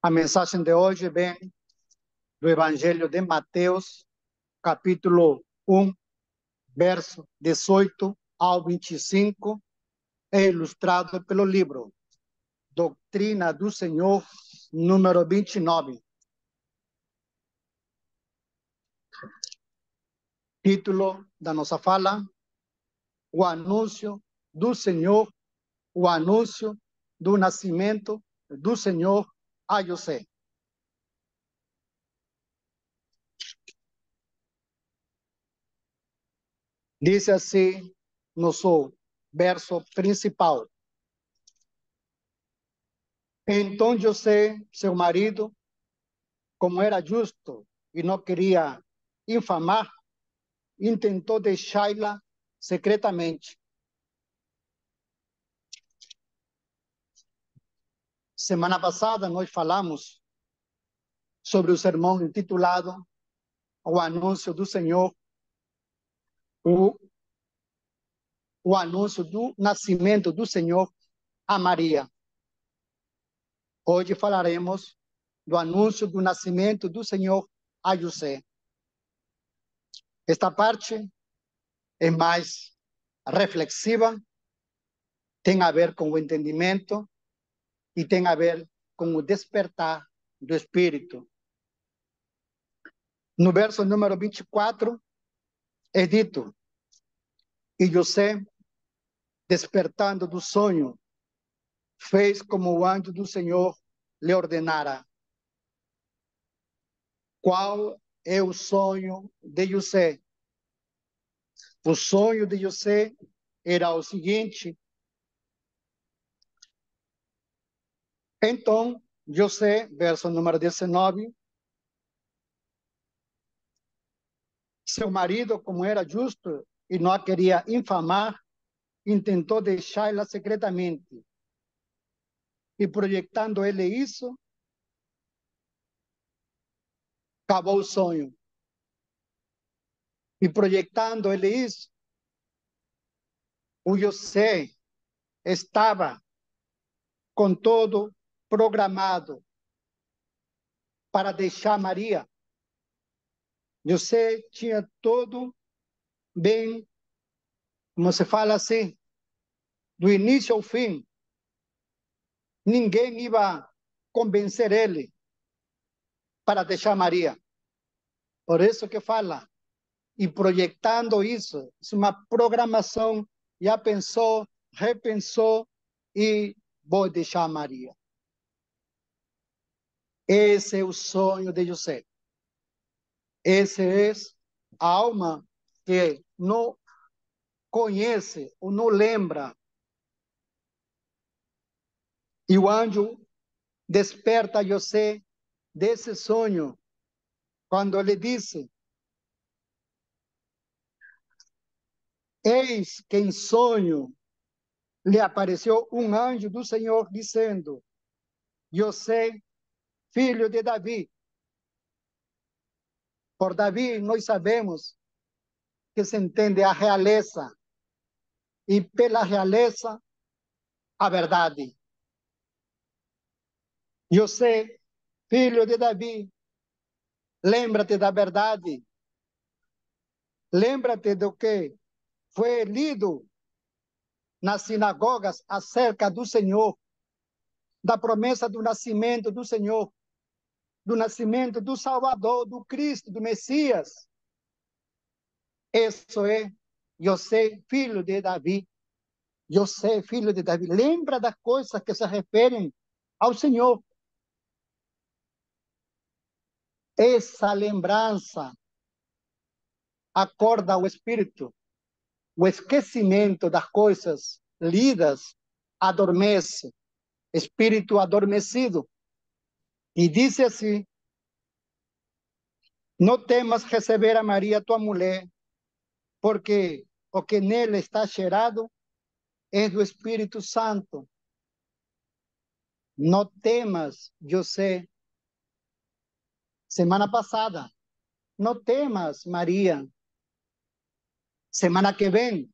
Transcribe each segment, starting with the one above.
A mensagem de hoje vem do Evangelho de Mateus, capítulo 1, verso 18 ao 25, é ilustrado pelo livro Doutrina do Senhor, número 29. Título da nossa fala: o anúncio do Senhor, o anúncio do nascimento do Senhor a José. Diz assim nosso verso principal: então José, seu marido, como era justo e não queria infamar, intentou deixá-la secretamente. Semana passada nós falamos sobre o sermão intitulado O Anúncio do Senhor, o anúncio do nascimento do Senhor a Maria. Hoje falaremos do anúncio do nascimento do Senhor a José. Esta parte é mais reflexiva, tem a ver com o entendimento e tem a ver com o despertar do Espírito. No verso número 24, é dito: e José, despertando do sonho, fez como o anjo do Senhor lhe ordenara. Qual é o sonho de José? O sonho de José era o seguinte: então, José, verso número 19, seu marido, como era justo e não a queria infamar, intentou deixá-la secretamente. E projetando ele isso, acabou o sonho. E projetando ele isso, o José estava com todo programado para deixar Maria. José tinha todo bem, como se fala assim, do início ao fim. Ninguém ia convencer ele para deixar Maria. Por isso que fala, e projetando isso, é uma programação, já pensou, repensou e vou deixar Maria. Esse é o sonho de José. Essa é a alma que não conhece ou não lembra. E o anjo desperta José desse sonho, quando ele disse: eis que em sonho lhe apareceu um anjo do Senhor dizendo: José, filho de Davi. Por Davi nós sabemos que se entende a realeza, e pela realeza a verdade. José, filho de Davi, lembra-te da verdade. Lembra-te do que foi lido nas sinagogas acerca do Senhor, da promessa do nascimento do Senhor, do nascimento do Salvador, do Cristo, do Messias. Isso é José, filho de Davi. José, filho de Davi. Lembra das coisas que se referem ao Senhor. Essa lembrança acorda o espírito. O esquecimento das coisas lidas adormece. Espírito adormecido. E disse assim: não temas receber a Maria, tua mulher, porque o que nele está gerado é do Espírito Santo. Não temas, José. Semana passada. Não temas, Maria. Semana que vem.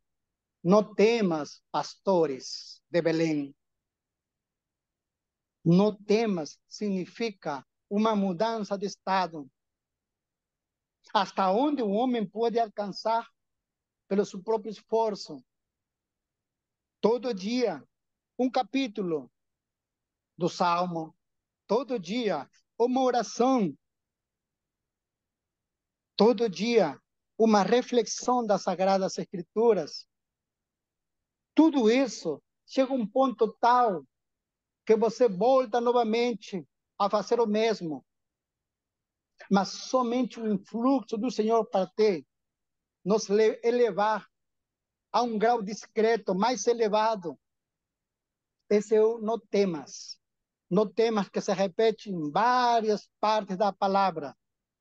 Não temas, pastores de Belém. No temas significa uma mudança de estado. Hasta onde o homem pode alcançar pelo seu próprio esforço. Todo dia, um capítulo do Salmo. Todo dia, uma oração. Todo dia, uma reflexão das Sagradas Escrituras. Tudo isso chega a um ponto tal que você volta novamente a fazer o mesmo. Mas somente o influxo do Senhor para ti nos elevar a um grau discreto, mais elevado. Esse é o no temas. No temas que se repete em várias partes da palavra.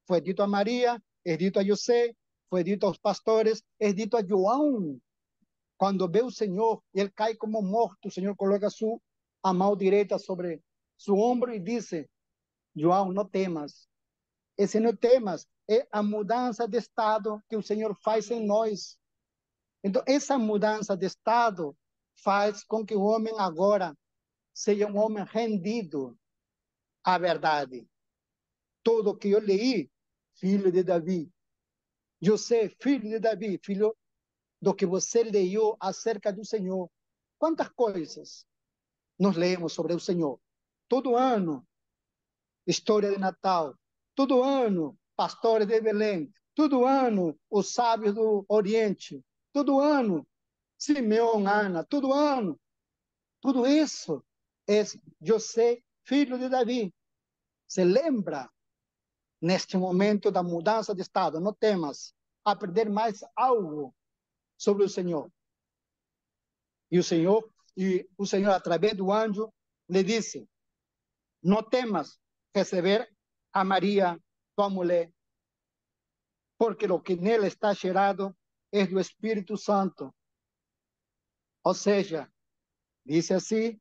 Foi dito a Maria, é dito a José, foi dito aos pastores, é dito a João. Quando vê o Senhor, ele cai como morto, o Senhor coloca a mão direita sobre seu ombro e diz: João, não temas. Esse não temas é a mudança de estado que o Senhor faz em nós. Então, essa mudança de estado faz com que o homem agora seja um homem rendido à verdade. Tudo que eu li, filho de Davi. José, filho de Davi, filho do que você leu acerca do Senhor. Quantas coisas nós lemos sobre o Senhor? Todo ano, história de Natal. Todo ano, pastores de Belém. Todo ano, os sábios do Oriente. Todo ano, Simeão, Ana. Todo ano. Tudo isso é José, filho de Davi. Se lembra, neste momento da mudança de estado, não temas aprender mais algo sobre o Senhor. E o Senhor, através do anjo, lhe disse: não temas receber a Maria, tua mulher, porque o que nela está gerado é do Espírito Santo. Ou seja, disse assim,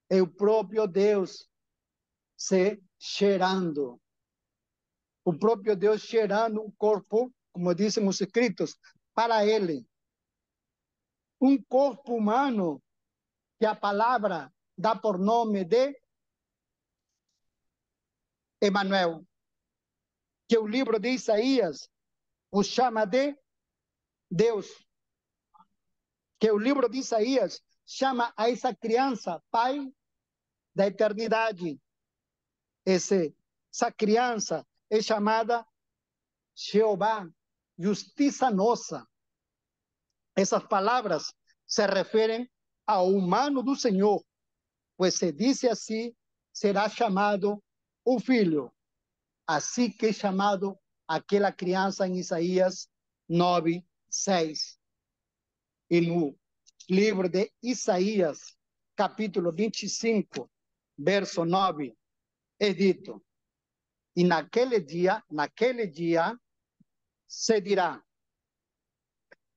é o próprio Deus se gerando. O próprio Deus gerando um corpo, como dizem os escritos, para ele. Um corpo humano que a palavra dá por nome de Emanuel, que o livro de Isaías o chama de Deus, que o livro de Isaías chama a essa criança Pai da eternidade. Essa criança é chamada Jeová, justiça nossa. Essas palavras se referem ao humano do Senhor, pois se disse assim, será chamado o Filho. Assim que é chamado aquela criança em Isaías 9, 6. E no livro de Isaías, capítulo 25, verso 9, é dito: e naquele dia, se dirá: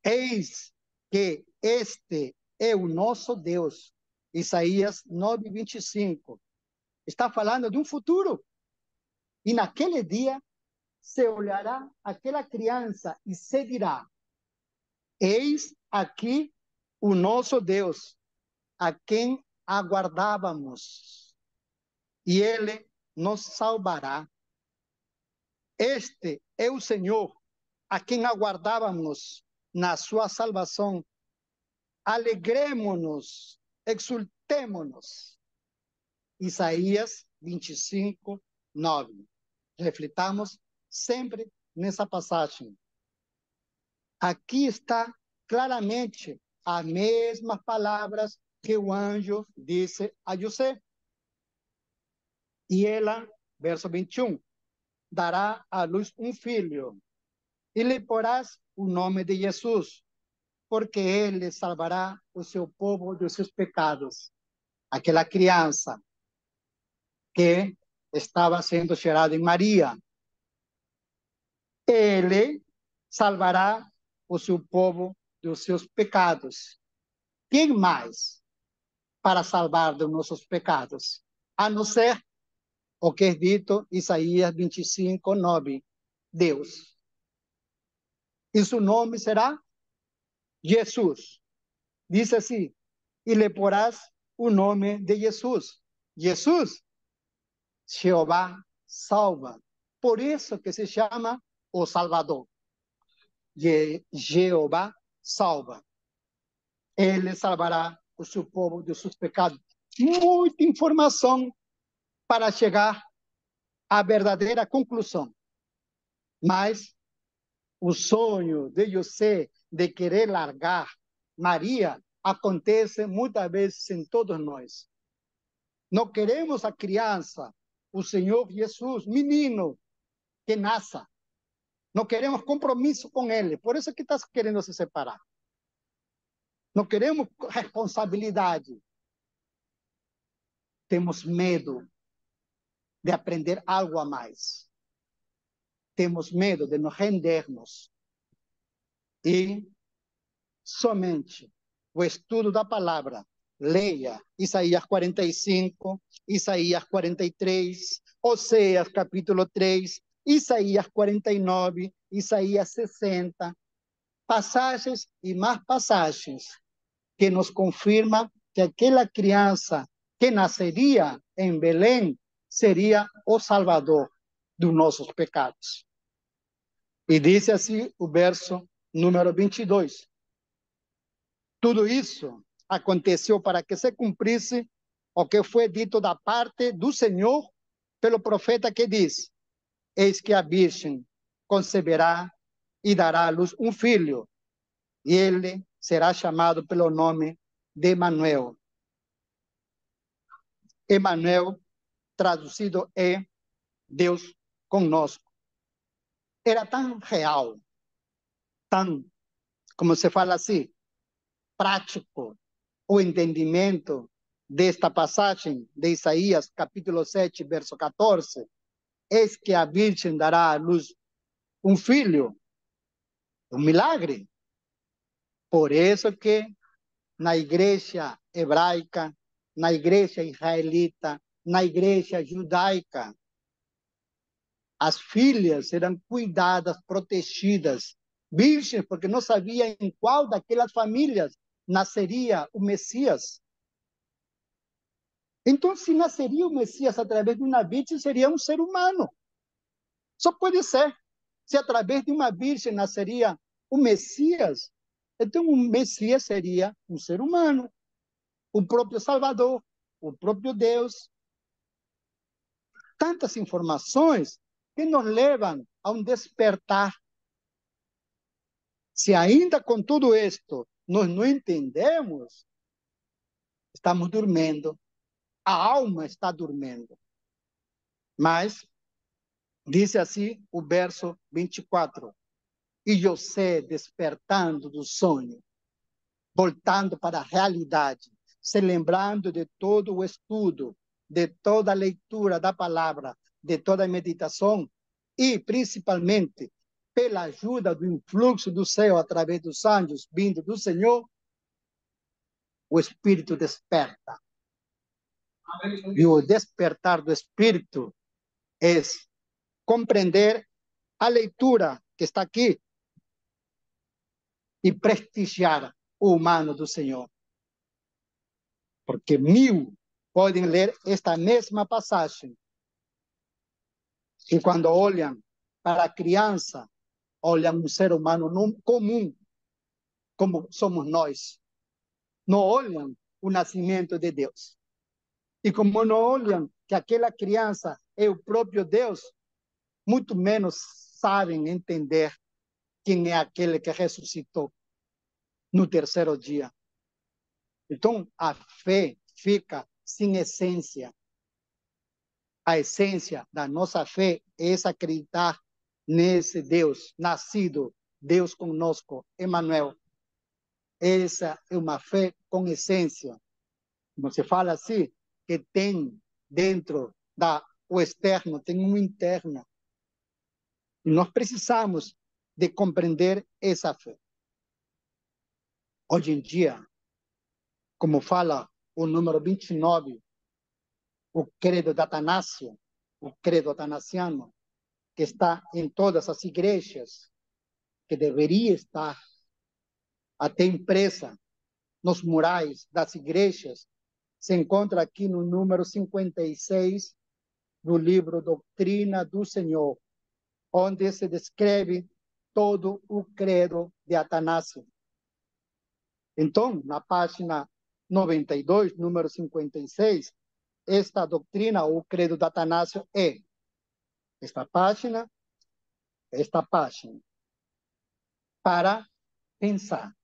eis que este é o nosso Deus. Isaías 9, 25. Está falando de um futuro. E naquele dia se olhará aquela criança e se dirá: eis aqui o nosso Deus, a quem aguardávamos, e ele nos salvará. Este é o Senhor, a quem aguardávamos na sua salvação. Alegremos-nos, exultemos-nos. Isaías 25, 9. Reflitamos sempre nessa passagem. Aqui está claramente as mesmas palavras que o anjo disse a José. E ela, verso 21, dará à luz um filho, e lhe porás o nome de Jesus, porque ele salvará o seu povo dos seus pecados. Aquela criança que estava sendo gerada em Maria, ele salvará o seu povo dos seus pecados. Quem mais para salvar dos nossos pecados? A não ser o que é dito em Isaías 25, 9. Deus. E seu nome será Jesus. Diz assim: e lhe porás o nome de Jesus. Jesus, Jeová salva. Por isso que se chama o Salvador. Jeová salva. Ele salvará o seu povo de seus pecados. Muita informação para chegar à verdadeira conclusão. Mas o sonho de José de querer largar Maria acontece muitas vezes em todos nós. Não queremos a criança, o Senhor Jesus, menino, que nasça. Não queremos compromisso com ele. Por isso que está querendo se separar. Não queremos responsabilidade. Temos medo de aprender algo a mais. Temos medo de nos rendermos. E somente o estudo da palavra. Leia Isaías 45, Isaías 43, Oséias capítulo 3, Isaías 49, Isaías 60. Passagens e mais passagens que nos confirmam que aquela criança que nasceria em Belém seria o Salvador dos nossos pecados. E diz assim o verso número 22. Tudo isso aconteceu para que se cumprisse o que foi dito da parte do Senhor pelo profeta que diz: eis que a virgem conceberá e dará à luz um filho, e ele será chamado pelo nome de Emanuel. Emanuel, traduzido é Deus conosco. Era tão real, tão, como se fala assim, prático o entendimento desta passagem de Isaías, capítulo 7, verso 14. Eis que a virgem dará à luz um filho, um milagre. Por isso que na igreja hebraica, na igreja israelita, na igreja judaica, as filhas eram cuidadas, protegidas, virgens, porque não sabia em qual daquelas famílias nasceria o Messias. Então, se nasceria o Messias através de uma virgem, seria um ser humano. Só pode ser. Se através de uma virgem nasceria o Messias, então o Messias seria um ser humano, o próprio Salvador, o próprio Deus. Tantas informações que nos levam a um despertar. Se ainda com tudo isto nós não entendemos, estamos dormindo. A alma está dormindo. Mas, diz assim o verso 24. E José, despertando do sonho, voltando para a realidade, se lembrando de todo o estudo, de toda a leitura da palavra, de toda a meditação, e principalmente pela ajuda do influxo do céu através dos anjos vindo do Senhor, o Espírito desperta. E o despertar do Espírito é compreender a leitura que está aqui e prestigiar o humano do Senhor. Porque 1000 podem ler esta mesma passagem e quando olham para a criança, olham um ser humano comum, como somos nós. Não olham o nascimento de Deus. E como não olham que aquela criança é o próprio Deus, muito menos sabem entender quem é aquele que ressuscitou no terceiro dia. Então, a fé fica sem essência. A essência da nossa fé é acreditar nesse Deus nascido, Deus conosco, Emanuel. Essa é uma fé com essência. Como se fala assim, que tem dentro o externo, tem um interno. E nós precisamos de compreender essa fé. Hoje em dia, como fala o número 29, o credo de Atanásio, o credo atanasiano, que está em todas as igrejas, que deveria estar até impressa nos murais das igrejas, se encontra aqui no número 56 do livro Doutrina do Senhor, onde se descreve todo o credo de Atanásio. Então, na página 92, número 56, esta doutrina, o credo de Atanásio, é esta página, para pensar,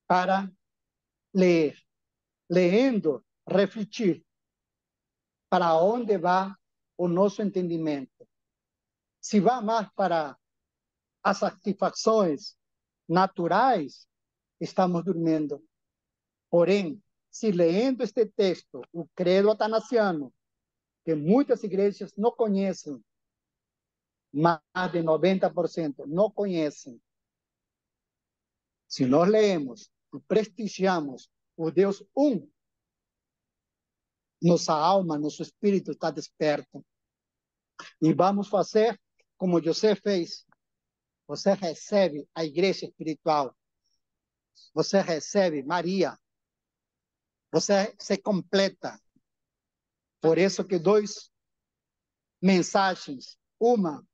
para ler, lendo, refletir, para onde vai o nosso entendimento. Se vai mais para as satisfações naturais, estamos dormindo. Porém, se lendo este texto, o credo atanasiano, que muitas igrejas não conhecem, mais de 90% não conhecem. Se nós lemos e prestigiamos o Deus nossa alma, nosso espírito está desperto. E vamos fazer como José fez. Você recebe a igreja espiritual. Você recebe Maria. Você se completa. Por isso que dois mensagens, uma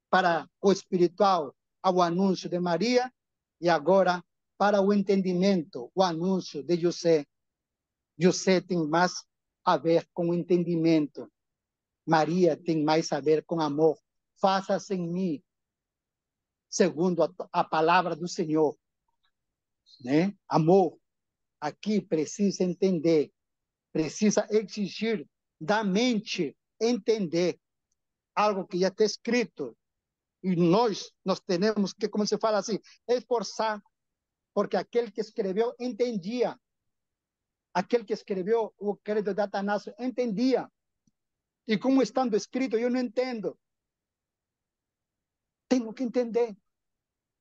para o espiritual, ao anúncio de Maria, e agora para o entendimento, o anúncio de José. José tem mais a ver com o entendimento. Maria tem mais a ver com amor. Faça-se em mim, segundo a palavra do Senhor. Né? Amor. Aqui precisa entender, precisa exigir da mente entender algo que já está escrito. E nós temos que, como se fala assim, esforçar, porque aquele que escreveu entendia. Aquele que escreveu o credo de Atanásio entendia. E como estando escrito, eu não entendo. Tenho que entender.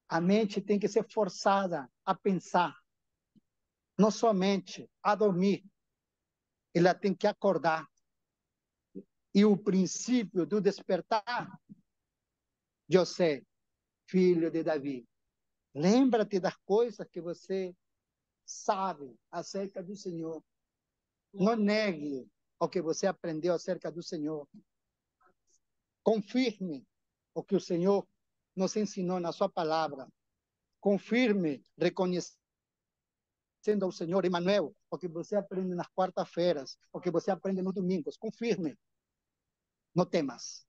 A mente tem que ser forçada a pensar. Não somente a dormir. Ela tem que acordar. E o princípio do despertar, José, filho de Davi, lembra-te das coisas que você sabe acerca do Senhor. Não negue o que você aprendeu acerca do Senhor. Confirme o que o Senhor nos ensinou na sua palavra. Confirme, reconhecendo ao Senhor, Emmanuel, o que você aprende nas quarta-feiras, o que você aprende nos domingos. Confirme. Não temas.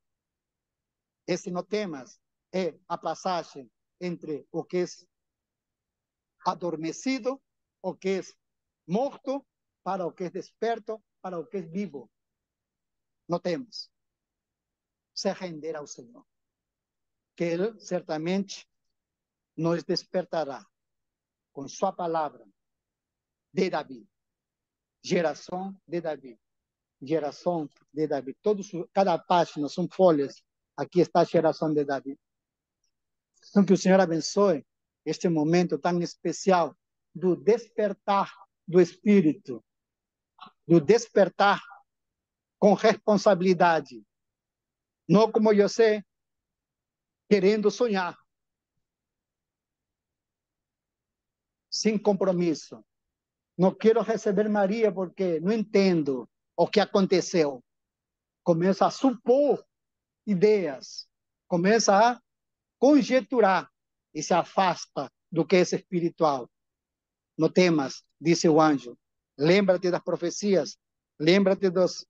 Esse não temas é a passagem entre o que é adormecido, o que é morto, para o que é desperto, para o que é vivo. Não temos. Se render ao Senhor. Que Ele certamente nos despertará com sua palavra de Davi. Geração de Davi. Geração de Davi. Cada página são folhas. Aqui está a geração de Davi. Então, que o Senhor abençoe este momento tão especial do despertar do Espírito, do despertar com responsabilidade. Não como eu sei, querendo sonhar, sem compromisso. Não quero receber Maria porque não entendo o que aconteceu. Começa a supor ideias, começa a conjecturar e se afasta do que é espiritual. Não temas, disse o anjo. Lembra-te das profecias, lembra-te dos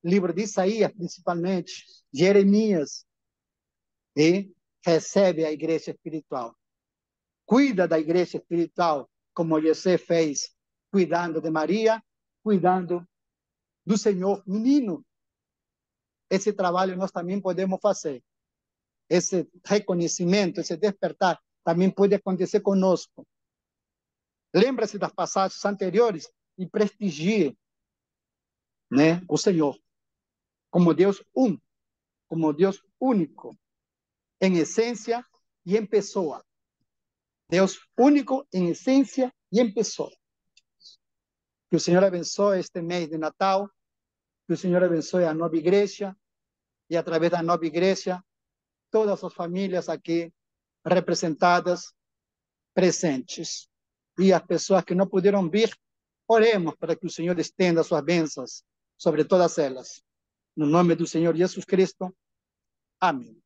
livros de Isaías, principalmente, Jeremias, e recebe a igreja espiritual. Cuida da igreja espiritual, como José fez, cuidando de Maria, cuidando do Senhor menino. Esse trabalho nós também podemos fazer. Esse reconhecimento, esse despertar, também pode acontecer conosco. Lembra-se das passagens anteriores e prestigie, né, o Senhor como Deus como Deus único, em essência e em pessoa. Deus único em essência e em pessoa. Que o Senhor abençoe este mês de Natal, que o Senhor abençoe a nova igreja e, através da nova igreja, todas as famílias aqui representadas, presentes. E as pessoas que não puderam vir, Oremos para que o Senhor estenda suas bênçãos sobre todas elas. No nome do Senhor Jesus Cristo. Amém.